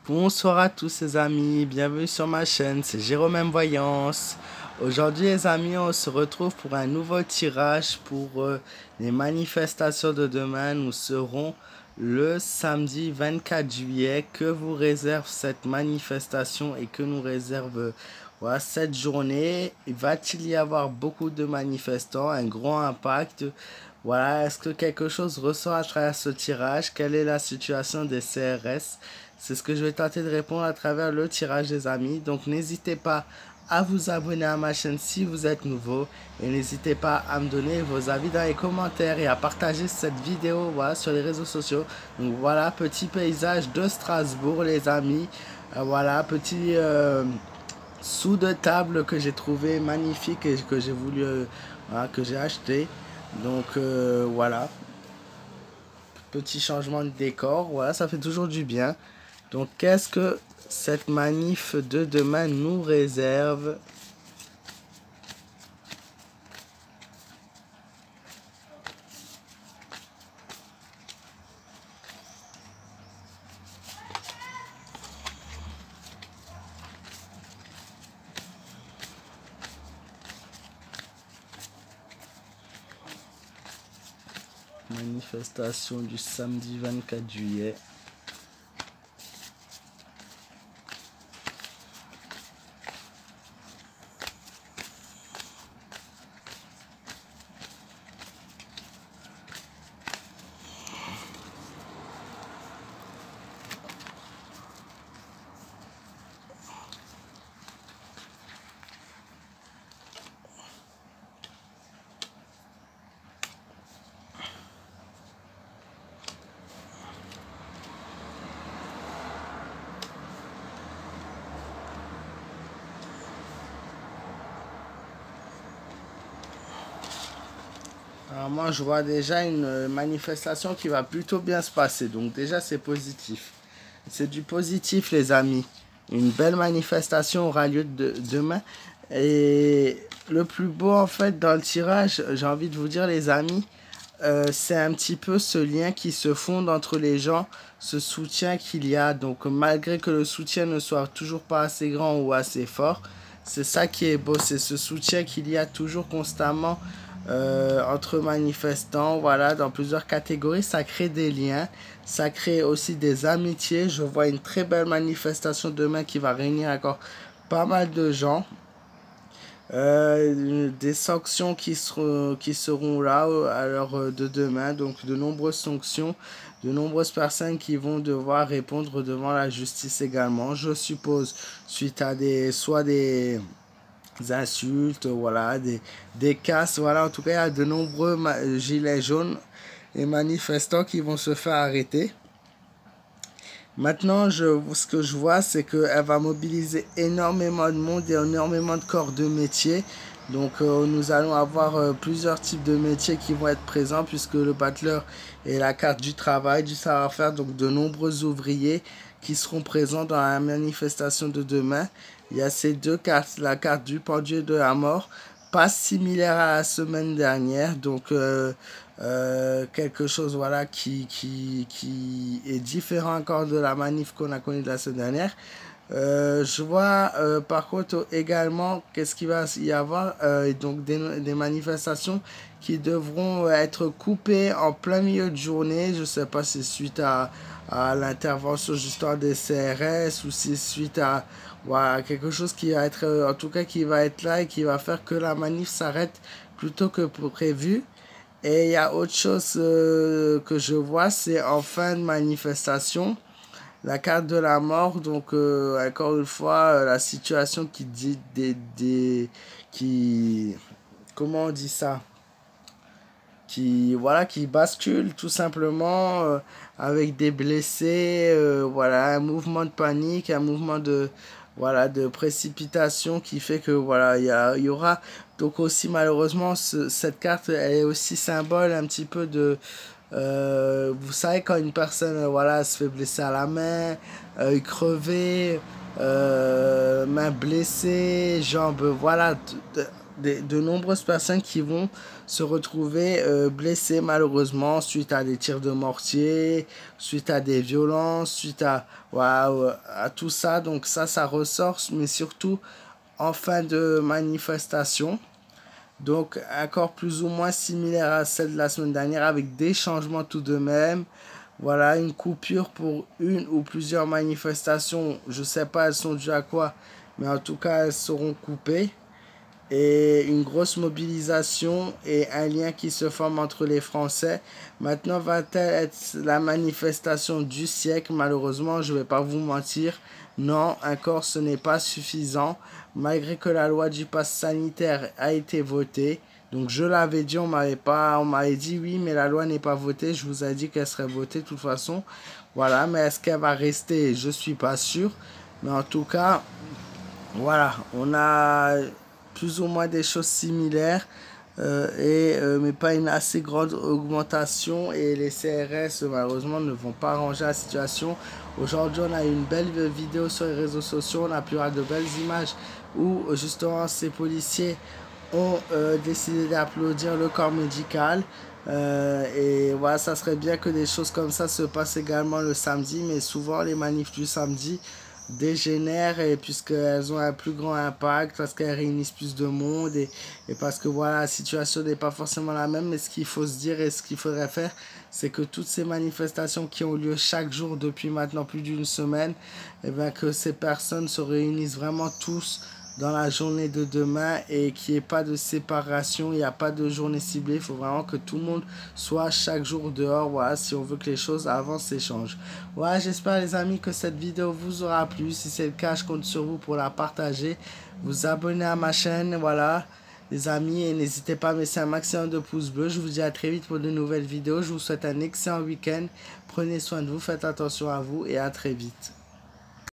Bonsoir à tous les amis, bienvenue sur ma chaîne, c'est Jérôme M Voyance. Aujourd'hui les amis, on se retrouve pour un nouveau tirage pour les manifestations de demain. Nous serons le samedi 24 juillet. Que vous réserve cette manifestation et que nous réserve voilà, cette journée? Va-t-il y avoir beaucoup de manifestants, un grand impact? Voilà, est-ce que quelque chose ressort à travers ce tirage? Quelle est la situation des CRS? C'est ce que je vais tenter de répondre à travers le tirage des amis. Donc n'hésitez pas à vous abonner à ma chaîne si vous êtes nouveau. Et n'hésitez pas à me donner vos avis dans les commentaires et à partager cette vidéo voilà, sur les réseaux sociaux. Donc voilà, petit paysage de Strasbourg les amis. Voilà, petit sous de table que j'ai trouvé magnifique et que j'ai voulu, voilà, que j'ai acheté. Donc voilà, petit changement de décor, voilà, ça fait toujours du bien. Donc, qu'est-ce que cette manif de demain nous réserve? Manifestation du samedi 24 juillet. Alors moi, je vois déjà une manifestation qui va plutôt bien se passer. Donc déjà, c'est positif. C'est du positif, les amis. Une belle manifestation aura lieu demain. Et le plus beau, en fait, dans le tirage, j'ai envie de vous dire, les amis, c'est un petit peu ce lien qui se fonde entre les gens, ce soutien qu'il y a. Donc malgré que le soutien ne soit toujours pas assez grand ou assez fort, c'est ça qui est beau, c'est ce soutien qu'il y a toujours constamment entre manifestants, voilà, dans plusieurs catégories. Ça crée des liens, ça crée aussi des amitiés. Je vois une très belle manifestation demain qui va réunir encore pas mal de gens. Des sanctions qui seront là à l'heure de demain, donc de nombreuses sanctions, de nombreuses personnes qui vont devoir répondre devant la justice également, je suppose, suite à soit des insultes, voilà, des casses, voilà, en tout cas, il y a de nombreux gilets jaunes et manifestants qui vont se faire arrêter. Maintenant, ce que je vois, c'est qu'elle va mobiliser énormément de monde et énormément de corps de métier. Donc, nous allons avoir plusieurs types de métiers qui vont être présents puisque le battleur est la carte du travail, du savoir-faire. Donc, de nombreux ouvriers qui seront présents dans la manifestation de demain. Il y a ces deux cartes, la carte du pendu et de la mort, pas similaire à la semaine dernière. Donc, quelque chose voilà qui est différent encore de la manif qu'on a connue de la semaine dernière. Je vois par contre également qu'est-ce qu'il va y avoir donc des manifestations qui devront être coupées en plein milieu de journée. Je sais pas si c'est suite à l'intervention justement des CRS ou si c'est suite à voilà, quelque chose qui va être en tout cas qui va être là et qui va faire que la manif s'arrête plutôt que prévu. Et il y a autre chose que je vois, c'est en fin de manifestation, la carte de la mort. Donc, encore une fois, la situation qui dit qui, comment on dit ça? Voilà, qui bascule tout simplement avec des blessés, voilà, un mouvement de panique, un mouvement voilà, de précipitation qui fait que voilà, il y aura donc aussi malheureusement cette carte, elle est aussi symbole un petit peu de vous savez quand une personne voilà se fait blesser à la main, crever, main blessée, jambes, voilà, de nombreuses personnes qui vont se retrouver blessées malheureusement suite à des tirs de mortier, suite à des violences, suite à tout ça. Donc ça ressort, mais surtout en fin de manifestation. Donc encore plus ou moins similaire à celle de la semaine dernière avec des changements tout de même. Voilà, une coupure pour une ou plusieurs manifestations. Je ne sais pas elles sont dues à quoi, mais en tout cas elles seront coupées. Et une grosse mobilisation et un lien qui se forme entre les Français. Maintenant va-t-elle être la manifestation du siècle? Malheureusement, je ne vais pas vous mentir. Non, encore ce n'est pas suffisant. Malgré que la loi du pass sanitaire a été votée. Donc je l'avais dit, on m'avait dit oui, mais la loi n'est pas votée. Je vous ai dit qu'elle serait votée de toute façon. Voilà, mais est-ce qu'elle va rester? Je ne suis pas sûr. Mais en tout cas, voilà, on a plus ou moins des choses similaires, mais pas une assez grande augmentation, et les CRS malheureusement ne vont pas arranger la situation. Aujourd'hui on a une belle vidéo sur les réseaux sociaux, on a pu voir de belles images où justement ces policiers ont décidé d'applaudir le corps médical. Et voilà, ça serait bien que des choses comme ça se passent également le samedi, mais souvent les manifs du samedi dégénèrent, et puisqu'elles ont un plus grand impact, parce qu'elles réunissent plus de monde, et parce que voilà, la situation n'est pas forcément la même. Mais ce qu'il faut se dire et ce qu'il faudrait faire, c'est que toutes ces manifestations qui ont lieu chaque jour depuis maintenant plus d'une semaine, et bien que ces personnes se réunissent vraiment tous dans la journée de demain, et qu'il n'y ait pas de séparation, il n'y a pas de journée ciblée. Il faut vraiment que tout le monde soit chaque jour dehors, voilà, si on veut que les choses avancent et changent. Voilà, j'espère les amis que cette vidéo vous aura plu. Si c'est le cas, je compte sur vous pour la partager, vous abonner à ma chaîne, voilà les amis, et n'hésitez pas à laisser un maximum de pouces bleus. Je vous dis à très vite pour de nouvelles vidéos. Je vous souhaite un excellent week-end, prenez soin de vous, faites attention à vous, et à très vite.